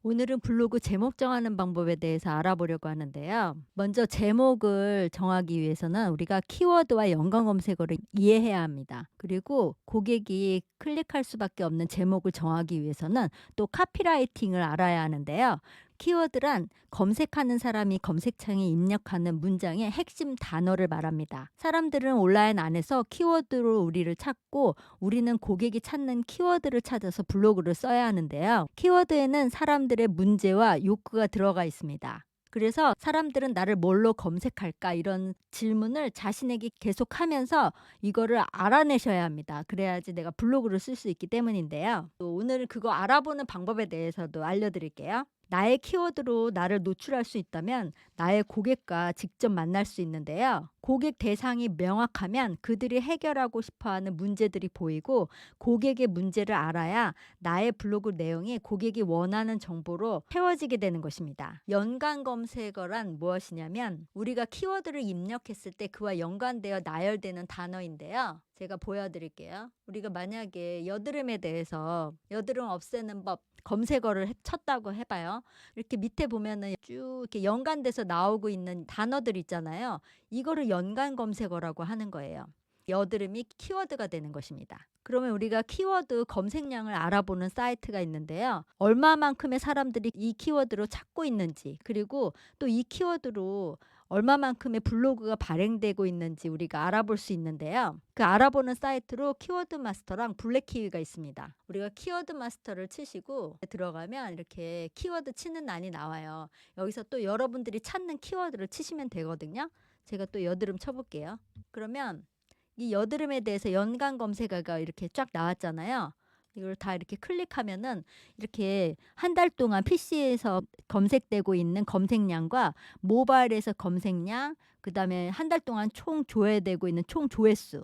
오늘은 블로그 제목 정하는 방법에 대해서 알아보려고 하는데요. 먼저 제목을 정하기 위해서는 우리가 키워드와 연관 검색어를 이해해야 합니다. 그리고 고객이 클릭할 수밖에 없는 제목을 정하기 위해서는 또 카피라이팅을 알아야 하는데요. 키워드란 검색하는 사람이 검색창에 입력하는 문장의 핵심 단어를 말합니다. 사람들은 온라인 안에서 키워드로 우리를 찾고 우리는 고객이 찾는 키워드를 찾아서 블로그를 써야 하는데요. 키워드에는 사람들의 문제와 욕구가 들어가 있습니다. 그래서 사람들은 나를 뭘로 검색할까 이런 질문을 자신에게 계속하면서 이거를 알아내셔야 합니다. 그래야지 내가 블로그를 쓸 수 있기 때문인데요. 또 오늘 그거 알아보는 방법에 대해서도 알려드릴게요. 나의 키워드로 나를 노출할 수 있다면 나의 고객과 직접 만날 수 있는데요. 고객 대상이 명확하면 그들이 해결하고 싶어하는 문제들이 보이고 고객의 문제를 알아야 나의 블로그 내용이 고객이 원하는 정보로 채워지게 되는 것입니다. 연관 검색어란 무엇이냐면 우리가 키워드를 입력했을 때 그와 연관되어 나열되는 단어인데요. 제가 보여드릴게요. 우리가 만약에 여드름에 대해서 여드름 없애는 법 검색어를 쳤다고 해봐요. 이렇게 밑에 보면은 쭉 이렇게 연관돼서 나오고 있는 단어들 있잖아요. 이거를 연관 검색어라고 하는 거예요. 여드름이 키워드가 되는 것입니다. 그러면 우리가 키워드 검색량을 알아보는 사이트가 있는데요. 얼마만큼의 사람들이 이 키워드로 찾고 있는지, 그리고 또 이 키워드로 얼마만큼의 블로그가 발행되고 있는지 우리가 알아볼 수 있는데요. 그 알아보는 사이트로 키워드 마스터랑 블랙키위가 있습니다. 우리가 키워드 마스터를 치시고 들어가면 이렇게 키워드 치는欄이 나와요. 여기서 또 여러분들이 찾는 키워드를 치시면 되거든요. 제가 또 여드름 쳐볼게요. 그러면 이 여드름에 대해서 연관 검색어가 이렇게 쫙 나왔잖아요. 이걸 다 이렇게 클릭하면은 이렇게 한 달 동안 PC에서 검색되고 있는 검색량과 모바일에서 검색량, 그다음에 한 달 동안 총 조회되고 있는 총 조회수,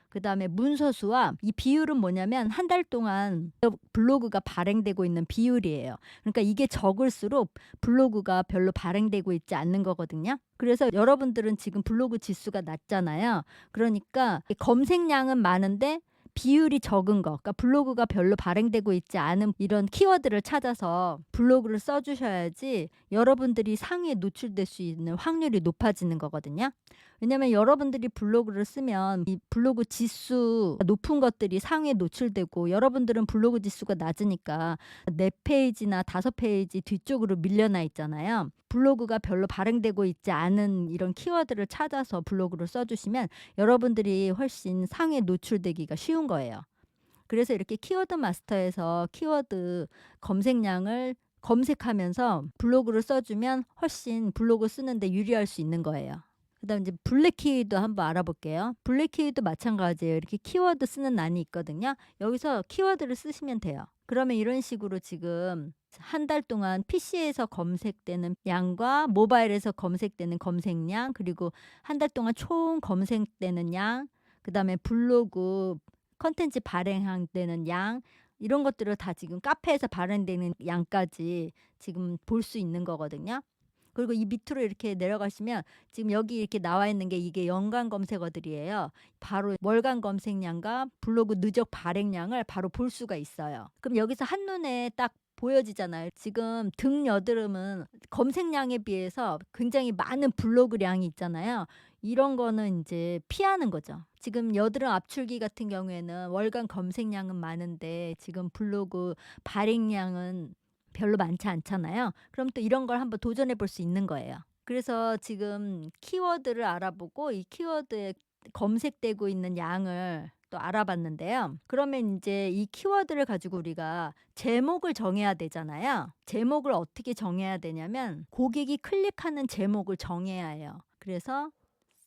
그다음에 문서 수와 이 비율은 뭐냐면 한 달 동안 블로그가 발행되고 있는 비율이에요. 그러니까 이게 적을수록 블로그가 별로 발행되고 있지 않는 거거든요. 그래서 여러분들은 지금 블로그 지수가 낮잖아요. 그러니까 검색량은 많은데 비율이 적은 거, 그러니까 블로그가 별로 발행되고 있지 않은 이런 키워드를 찾아서 블로그를 써주셔야지 여러분들이 상위에 노출될 수 있는 확률이 높아지는 거거든요. 왜냐면 여러분들이 블로그를 쓰면 이 블로그 지수 높은 것들이 상위에 노출되고 여러분들은 블로그 지수가 낮으니까 4페이지나 5페이지 뒤쪽으로 밀려나 있잖아요. 블로그가 별로 발행되고 있지 않은 이런 키워드를 찾아서 블로그를 써주시면 여러분들이 훨씬 상위에 노출되기가 쉬운 거예요. 그래서 이렇게 키워드 마스터에서 키워드 검색량을 검색하면서 블로그를 써주면 훨씬 블로그 쓰는데 유리할 수 있는 거예요. 그다음 이제 블랙키위도 한번 알아볼게요. 블랙키위도 마찬가지예요. 이렇게 키워드 쓰는欄이 있거든요. 여기서 키워드를 쓰시면 돼요. 그러면 이런 식으로 지금 한 달 동안 PC에서 검색되는 양과 모바일에서 검색되는 검색량, 그리고 한 달 동안 총 검색되는 양, 그다음에 블로그 컨텐츠 발행되는 양, 이런 것들을 다 지금 카페에서 발행되는 양까지 지금 볼 수 있는 거거든요. 그리고 이 밑으로 이렇게 내려가시면 지금 여기 이렇게 나와 있는 게 이게 연관 검색어들이에요. 바로 월간 검색량과 블로그 누적 발행량을 바로 볼 수가 있어요. 그럼 여기서 한눈에 딱 보여지잖아요. 지금 등 여드름은 검색량에 비해서 굉장히 많은 블로그량이 있잖아요. 이런 거는 이제 피하는 거죠. 지금 여드름 압출기 같은 경우에는 월간 검색량은 많은데 지금 블로그 발행량은 별로 많지 않잖아요. 그럼 또 이런 걸 한번 도전해 볼 수 있는 거예요. 그래서 지금 키워드를 알아보고 이 키워드에 검색되고 있는 양을 또 알아봤는데요. 그러면 인제 이 키워드를 가지고 우리가 제목을 정해야 되잖아요. 제목을 어떻게 정해야 되냐면 고객이 클릭하는 제목을 정해야 해요. 그래서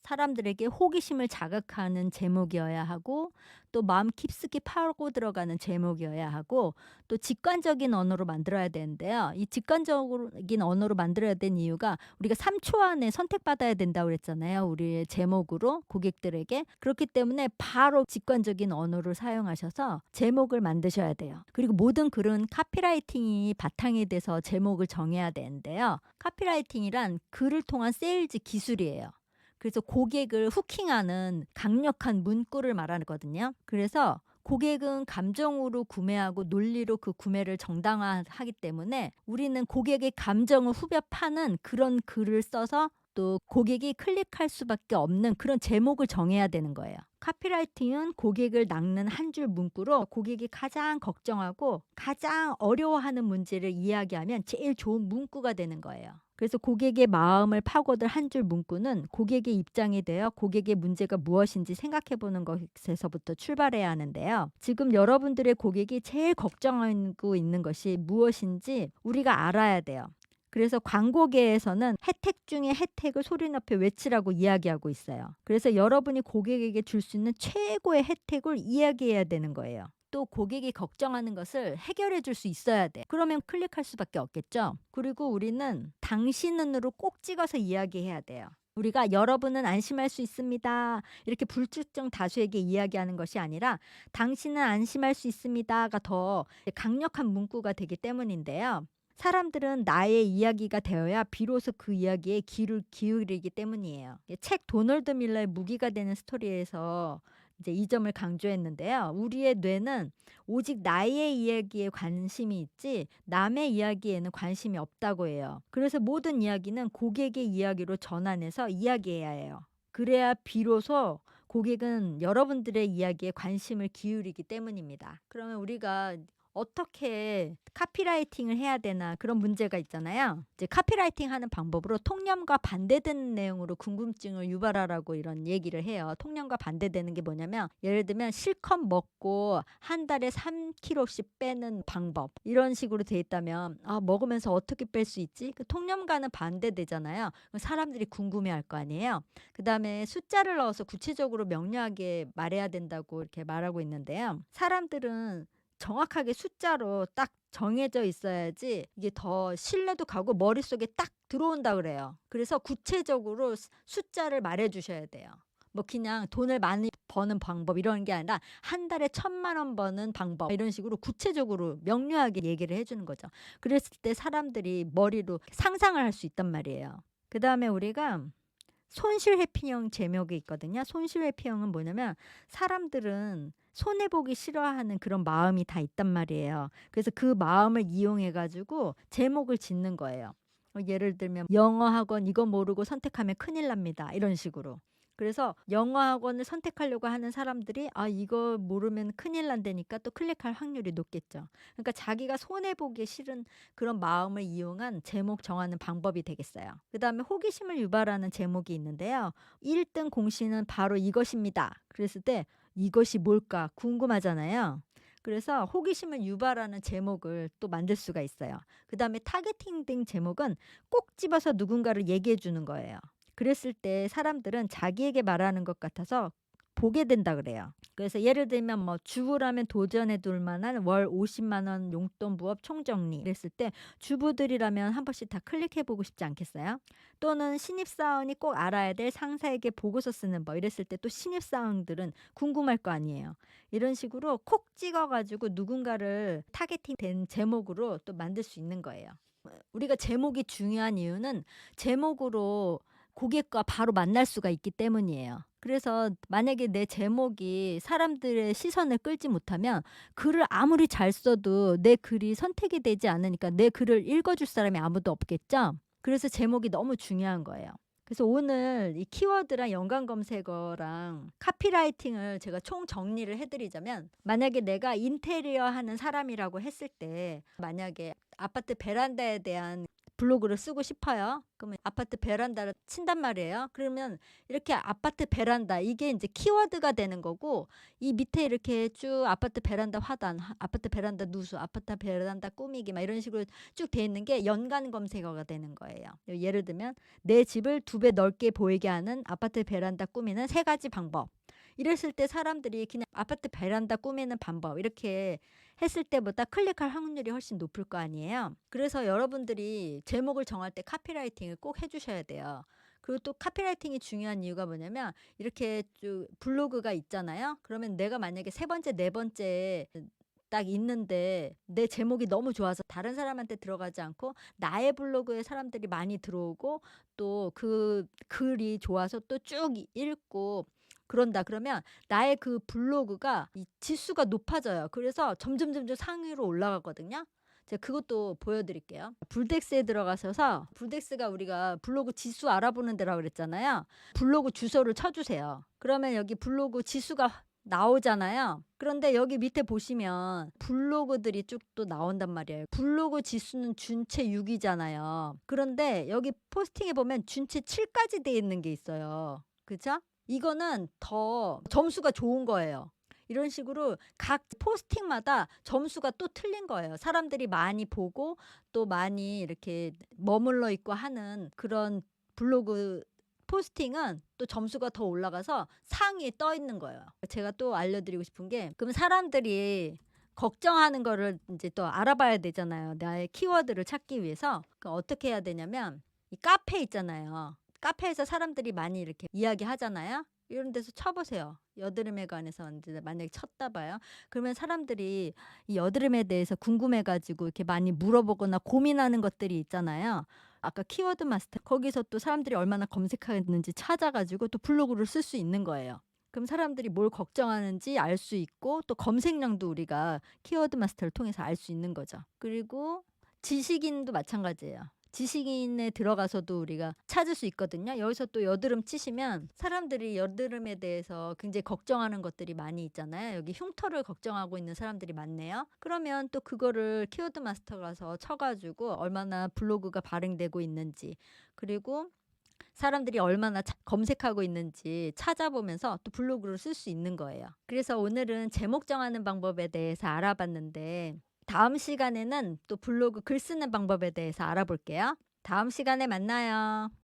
사람들에게 호기심을 자극하는 제목이어야 하고 또 마음 깊숙이 파고 들어가는 제목이어야 하고 또 직관적인 언어로 만들어야 되는데요. 이 직관적인 언어로 만들어야 된 이유가 우리가 3초 안에 선택받아야 된다고 그랬잖아요. 우리의 제목으로 고객들에게. 그렇기 때문에 바로 직관적인 언어를 사용하셔서 제목을 만드셔야 돼요. 그리고 모든 글은 카피라이팅이 바탕이 돼서 제목을 정해야 되는데요. 카피라이팅이란 글을 통한 세일즈 기술이에요. 그래서 고객을 후킹하는 강력한 문구를 말하거든요. 그래서 고객은 감정으로 구매하고 논리로 그 구매를 정당화하기 때문에 우리는 고객의 감정을 후벼 파는 그런 글을 써서 또 고객이 클릭할 수밖에 없는 그런 제목을 정해야 되는 거예요. 카피라이팅은 고객을 낚는 한 줄 문구로 고객이 가장 걱정하고 가장 어려워하는 문제를 이야기하면 제일 좋은 문구가 되는 거예요. 그래서 고객의 마음을 파고들 한 줄 문구는 고객의 입장이 되어 고객의 문제가 무엇인지 생각해 보는 것에서부터 출발해야 하는데요. 지금 여러분들의 고객이 제일 걱정하고 있는 것이 무엇인지 우리가 알아야 돼요. 그래서 광고계에서는 혜택 중에 혜택을 소리 높여 외치라고 이야기하고 있어요. 그래서 여러분이 고객에게 줄 수 있는 최고의 혜택을 이야기해야 되는 거예요. 또 고객이 걱정하는 것을 해결해 줄 수 있어야 돼. 그러면 클릭할 수밖에 없겠죠. 그리고 우리는 당신은으로 꼭 찍어서 이야기해야 돼요. 우리가 여러분은 안심할 수 있습니다. 이렇게 불특정 다수에게 이야기하는 것이 아니라 당신은 안심할 수 있습니다가 더 강력한 문구가 되기 때문인데요. 사람들은 나의 이야기가 되어야 비로소 그 이야기에 귀를 기울이기 때문이에요. 책 도널드 밀러의 무기가 되는 스토리에서 이제 이 점을 강조했는데요. 우리의 뇌는 오직 나의 이야기에 관심이 있지 남의 이야기에는 관심이 없다고 해요. 그래서 모든 이야기는 고객의 이야기로 전환해서 이야기해야 해요. 그래야 비로소 고객은 여러분들의 이야기에 관심을 기울이기 때문입니다. 그러면 우리가 어떻게 카피라이팅을 해야 되나 그런 문제가 있잖아요. 이제 카피라이팅 하는 방법으로 통념과 반대되는 내용으로 궁금증을 유발하라고 이런 얘기를 해요. 통념과 반대되는 게 뭐냐면 예를 들면 실컷 먹고 한 달에 3kg씩 빼는 방법 이런 식으로 돼 있다면 먹으면서 어떻게 뺄 수 있지? 그 통념과는 반대되잖아요. 그럼 사람들이 궁금해할 거 아니에요. 그다음에 숫자를 넣어서 구체적으로 명료하게 말해야 된다고 이렇게 말하고 있는데요. 사람들은 정확하게 숫자로 딱 정해져 있어야지 이게 더 신뢰도 가고 머릿속에 딱 들어온다 그래요. 그래서 구체적으로 숫자를 말해 주셔야 돼요. 뭐 그냥 돈을 많이 버는 방법 이런 게 아니라 한 달에 1,000만 원 버는 방법 이런 식으로 구체적으로 명료하게 얘기를 해 주는 거죠. 그랬을 때 사람들이 머리로 상상을 할 수 있단 말이에요. 그다음에 우리가 손실회피형 제목이 있거든요. 손실회피형은 뭐냐면 사람들은 손해보기 싫어하는 그런 마음이 다 있단 말이에요. 그래서 그 마음을 이용해 가지고 제목을 짓는 거예요. 예를 들면 "영어 학원 이거 모르고 선택하면 큰일 납니다." 이런 식으로. 그래서 영어 학원을 선택하려고 하는 사람들이 이거 모르면 큰일 난다니까 또 클릭할 확률이 높겠죠. 그러니까 자기가 손해 보기 싫은 그런 마음을 이용한 제목 정하는 방법이 되겠어요. 그다음에 호기심을 유발하는 제목이 있는데요. 1등 공신은 바로 이것입니다. 그랬을 때 이것이 뭘까 궁금하잖아요. 그래서 호기심을 유발하는 제목을 또 만들 수가 있어요. 그다음에 타겟팅 된 제목은 꼭 집어서 누군가를 얘기해 주는 거예요. 그랬을 때 사람들은 자기에게 말하는 것 같아서 보게 된다 그래요. 그래서 예를 들면 뭐 주부라면 도전해 둘 만한 월 50만 원 용돈 부업 총정리 이랬을 때 주부들이라면 한 번씩 다 클릭해 보고 싶지 않겠어요? 또는 신입사원이 꼭 알아야 될 상사에게 보고서 쓰는 법 이랬을 때 또 신입사원들은 궁금할 거 아니에요. 이런 식으로 콕 찍어 가지고 누군가를 타겟팅 된 제목으로 또 만들 수 있는 거예요. 우리가 제목이 중요한 이유는 제목으로 고객과 바로 만날 수가 있기 때문이에요. 그래서 만약에 내 제목이 사람들의 시선을 끌지 못하면 글을 아무리 잘 써도 내 글이 선택이 되지 않으니까 내 글을 읽어줄 사람이 아무도 없겠죠. 그래서 제목이 너무 중요한 거예요. 그래서 오늘 이 키워드랑 연관 검색어랑 카피라이팅을 제가 총 정리를 해드리자면 만약에 내가 인테리어 하는 사람이라고 했을 때 만약에 아파트 베란다에 대한 블로그를 쓰고 싶어요. 그러면 아파트 베란다를 친단 말이에요. 그러면 이렇게 아파트 베란다 이게 이제 키워드가 되는 거고 이 밑에 이렇게 쭉 아파트 베란다 화단, 아파트 베란다 누수, 아파트 베란다 꾸미기 막 이런 식으로 쭉 돼 있는 게 연관 검색어가 되는 거예요. 예를 들면 내 집을 2배 넓게 보이게 하는 아파트 베란다 꾸미는 3가지 방법. 이랬을 때 사람들이 그냥 아파트 베란다 꾸미는 방법 이렇게 했을 때보다 클릭할 확률이 훨씬 높을 거 아니에요. 그래서 여러분들이 제목을 정할 때 카피라이팅을 꼭 해 주셔야 돼요. 그리고 또 카피라이팅이 중요한 이유가 뭐냐면 이렇게 쭉 블로그가 있잖아요. 그러면 내가 만약에 세 번째, 네 번째 딱 있는데 내 제목이 너무 좋아서 다른 사람한테 들어가지 않고 나의 블로그에 사람들이 많이 들어오고 또 그 글이 좋아서 또 쭉 읽고 그런다 그러면 나의 그 블로그가 이 지수가 높아져요. 그래서 점점점점 상위로 올라가거든요. 제가 그것도 보여드릴게요. 불덱스에 들어가셔서 불덱스가 우리가 블로그 지수 알아보는 데라고 그랬잖아요. 블로그 주소를 쳐주세요. 그러면 여기 블로그 지수가 나오잖아요. 그런데 여기 밑에 보시면 블로그들이 쭉 또 나온단 말이에요. 블로그 지수는 준체 6이잖아요. 그런데 여기 포스팅에 보면 준체 7까지 돼 있는 게 있어요. 그죠? 이거는 더 점수가 좋은 거예요. 이런 식으로 각 포스팅마다 점수가 또 틀린 거예요. 사람들이 많이 보고 또 많이 이렇게 머물러 있고 하는 그런 블로그 포스팅은 또 점수가 더 올라가서 상위에 떠 있는 거예요. 제가 또 알려드리고 싶은 게 그럼 사람들이 걱정하는 거를 이제 또 알아봐야 되잖아요. 나의 키워드를 찾기 위해서. 어떻게 해야 되냐면 이 카페 있잖아요. 카페에서 사람들이 많이 이렇게 이야기하잖아요. 이런 데서 쳐보세요. 여드름에 관해서 이제 만약에 쳤다 봐요. 그러면 사람들이 이 여드름에 대해서 궁금해가지고 이렇게 많이 물어보거나 고민하는 것들이 있잖아요. 아까 키워드 마스터 거기서 또 사람들이 얼마나 검색했는지 찾아가지고 또 블로그를 쓸 수 있는 거예요. 그럼 사람들이 뭘 걱정하는지 알 수 있고 또 검색량도 우리가 키워드 마스터를 통해서 알 수 있는 거죠. 그리고 지식인도 마찬가지예요. 지식인에 들어가서도 우리가 찾을 수 있거든요. 여기서 또 여드름 치시면 사람들이 여드름에 대해서 굉장히 걱정하는 것들이 많이 있잖아요. 여기 흉터를 걱정하고 있는 사람들이 많네요. 그러면 또 그거를 키워드 마스터 가서 쳐가지고 얼마나 블로그가 발행되고 있는지 그리고 사람들이 얼마나 검색하고 있는지 찾아보면서 또 블로그를 쓸 수 있는 거예요. 그래서 오늘은 제목 정하는 방법에 대해서 알아봤는데 다음 시간에는 또 블로그 글 쓰는 방법에 대해서 알아볼게요. 다음 시간에 만나요.